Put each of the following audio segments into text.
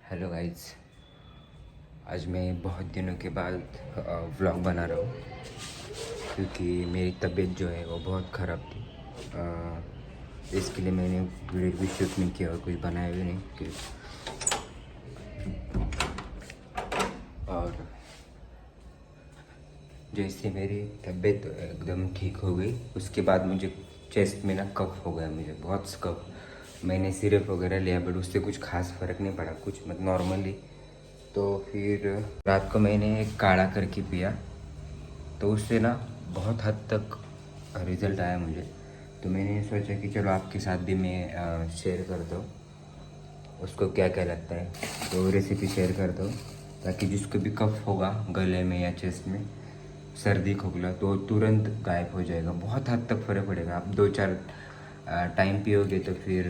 Hello guys. आज मैं बहुत दिनों के बाद व्लॉग बना रहा हूँ क्योंकि मेरी तबीयत जो है वो बहुत ख़राब थी। इसके लिए मैंने वीडियो भी शूट नहीं किया और कुछ बनाया भी नहीं और जैसे मेरी तबीयत एकदम ठीक हो गई उसके बाद मुझे चेस्ट में ना कफ हो गया, मुझे बहुत कफ। मैंने सिरप वगैरह लिया बट उससे कुछ खास फ़र्क नहीं पड़ा, कुछ मतलब नॉर्मली। तो फिर रात को मैंने एक काढ़ा करके पिया तो उससे ना बहुत हद तक रिज़ल्ट आया मुझे। तो मैंने सोचा कि चलो आपके साथ भी मैं शेयर करता हूँ उसको क्या क्या लगता है, तो रेसिपी शेयर करता हूँ ताकि जिसको भी कफ होगा गले में या चेस्ट में, सर्दी खोखला, तो तुरंत गायब हो जाएगा। बहुत हद तक फ़र्क पड़ेगा। आप 2-4 टाइम पियोगे तो फिर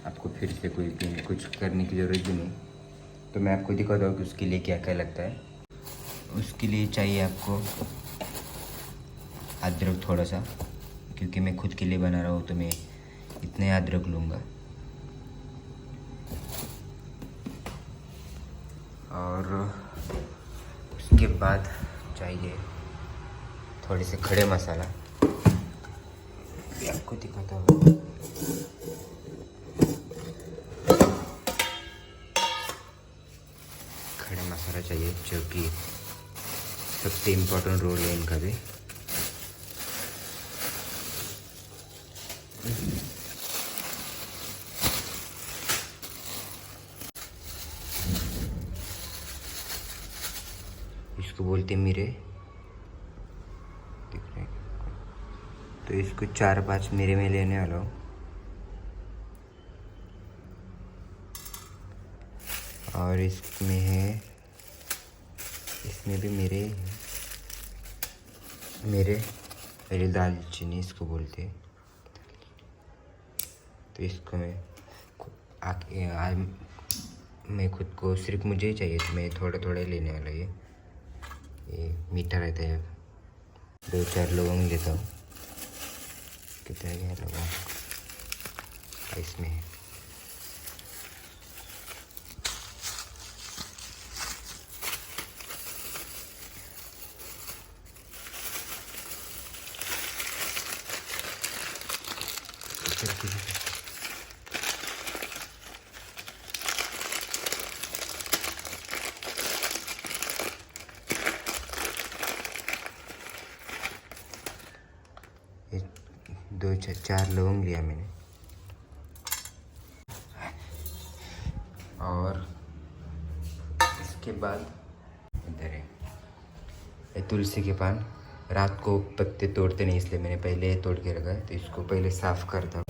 आपको फिर से कोई कुछ करने की ज़रूरत भी नहीं। तो मैं आपको दिखाता हूँ कि उसके लिए क्या क्या लगता है। उसके लिए चाहिए आपको अदरक थोड़ा सा, क्योंकि मैं खुद के लिए बना रहा हूँ तो मैं इतने अदरक लूँगा। और उसके बाद चाहिए थोड़े से खड़े मसाला, ये आपको दिखाता हूँ। खड़े मसाला चाहिए जो कि सबसे इम्पोर्टेंट रोल है इनका भी। इसको बोलते हैं मिरे, दिख रहे हैं? तो इसको 4-5 मिरे में लेने वाला हूँ। और इसमें है, इसमें भी मेरे मेरे दालचीनी इसको बोलते हैं। तो इसको मैं खुद को सिर्फ मुझे ही चाहिए तो मैं थोड़ा थोड़ा लेने वाला। ये मीठा रहता है। 2-4 लौंग लेता हूँ। कितना गया लौंग इसमें है। ये 2-4 लौंग लिया मैंने। और इसके बाद इधर है ये तुलसी के पान। रात को पत्ते तोड़ते नहीं इसलिए मैंने पहले तोड़ के रखा है। तो इसको पहले साफ करता हूँ,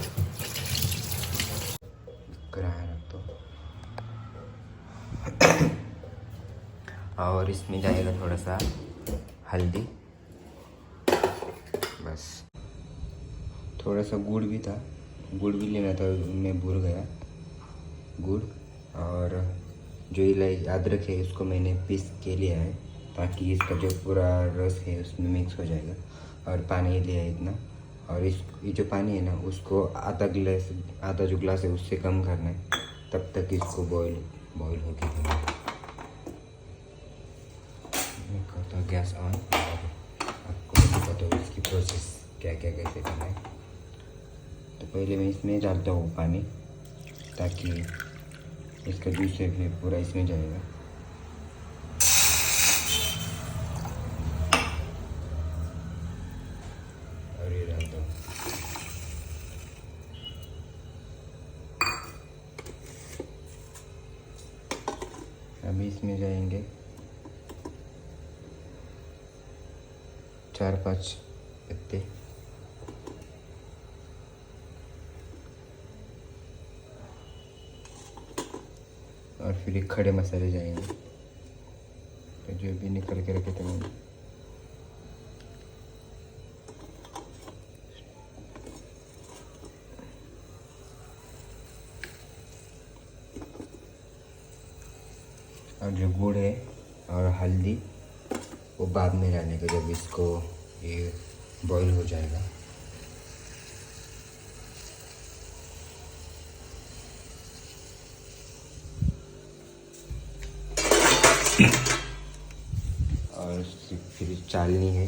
रखता हूँ। और इसमें जाएगा थोड़ा सा हल्दी, बस। थोड़ा सा गुड़ भी था, गुड़ भी लेना था, मैं भूल गया गुड़। और जो इलायची अदरक है इसको मैंने पीस के लिया है ताकि इसका जो पूरा रस है उसमें मिक्स हो जाएगा। और पानी लिया है इतना। और ये जो पानी है ना उसको आधा जो गिलास है उससे कम करना है, तब तक इसको बॉईल होके देना है। मैं करता हूँ गैस ऑन, आपको बताता हूँ इसकी प्रोसेस क्या क्या कैसे करना है। तो पहले मैं इसमें डालता हूँ पानी ताकि इसका जूस है पूरा इसमें जाएगा। और ये डालता हूँ। अभी इसमें जाएंगे 4-5 पत्ते। और फिर ये खड़े मसाले जाएंगे, तो जो भी निकल के रखे थे मैंने। और जो गुड़ है और हल्दी वो बाद में डालने का, जब इसको ये बॉईल हो जाएगा। और फिर चालनी है,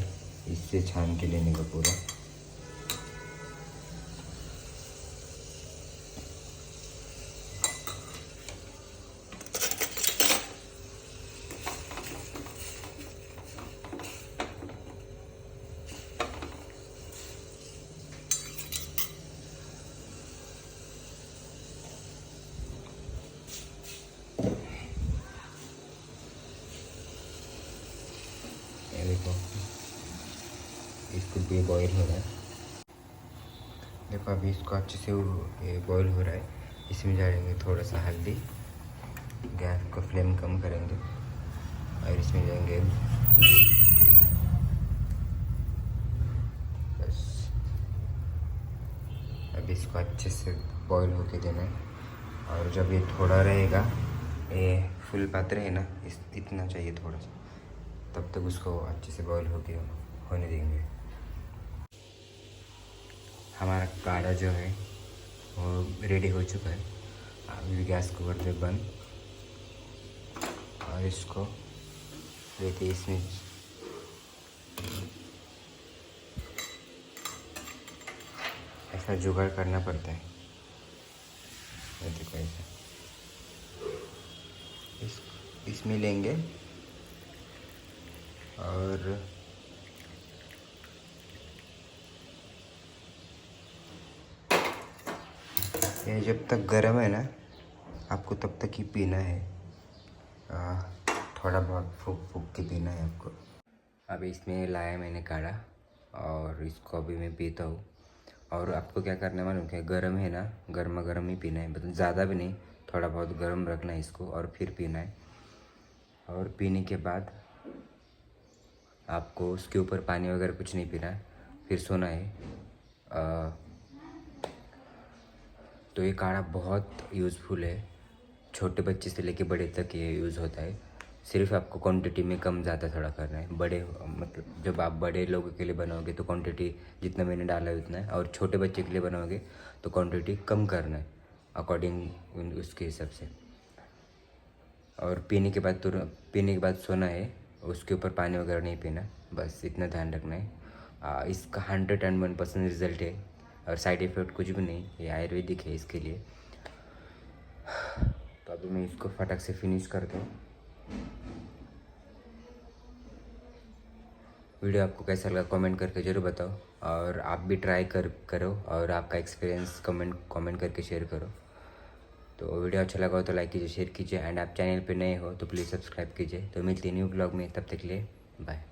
इससे छान के लेने का पूरा। ये देखो, इसको भी बॉईल हो रहा है। देखो अभी इसको अच्छे से ये बॉईल हो रहा है। इसमें डालेंगे थोड़ा सा हल्दी, गैस को फ्लेम कम करेंगे और इसमें जाएंगे दूध। बस अब इसको अच्छे से बॉईल होके देना है। और जब ये थोड़ा रहेगा, ये फुल पात्र है ना, इतना चाहिए थोड़ा सा, तब तक उसको अच्छे से बॉईल होने देंगे। हमारा काढ़ा जो है वो रेडी हो चुका है। अभी गैस को कर दे बंद और इसको लेते इसमें ऐसा जुगाड़ करना पड़ता है। देखो ऐसा इसमें लेंगे और ये जब तक गर्म है ना, आपको तब तक ही पीना है। थोड़ा बहुत फूक फूक के पीना है आपको। अभी इसमें लाया मैंने काढ़ा और इसको अभी मैं पीता हूँ। और आपको क्या करना है मालूम क्या? गर्म है ना, गर्मा गर्म ही पीना है, मतलब ज़्यादा भी नहीं, थोड़ा बहुत गर्म रखना है इसको और फिर पीना है। और पीने के बाद आपको उसके ऊपर पानी वगैरह कुछ नहीं पीना है, फिर सोना है। तो ये काढ़ा बहुत यूज़फुल है, छोटे बच्चे से लेके बड़े तक ये यूज़ होता है। सिर्फ आपको क्वांटिटी में कम ज़्यादा थोड़ा करना है। बड़े मतलब जब आप बड़े लोगों के लिए बनाओगे तो क्वांटिटी जितना मैंने डाला है उतना है, और छोटे बच्चे के लिए बनाओगे तो क्वांटिटी कम करना है अकॉर्डिंग उसके हिसाब से। और पीने के बाद सोना है, उसके ऊपर पानी वगैरह नहीं पीना, बस इतना ध्यान रखना है। इसका 101% रिजल्ट है और साइड इफ़ेक्ट कुछ भी नहीं, ये आयुर्वेदिक है इसके लिए। तो अभी मैं इसको फटाक से फिनिश करता हूँ। वीडियो आपको कैसा लगा कमेंट करके ज़रूर बताओ, और आप भी ट्राई करो और आपका एक्सपीरियंस कमेंट करके शेयर करो। तो वीडियो अच्छा लगा हो तो लाइक कीजिए, शेयर कीजिए, एंड आप चैनल पे नए हो तो प्लीज़ सब्सक्राइब कीजिए। तो मिलते हैं न्यू ब्लॉग में, तब तक के लिए बाय।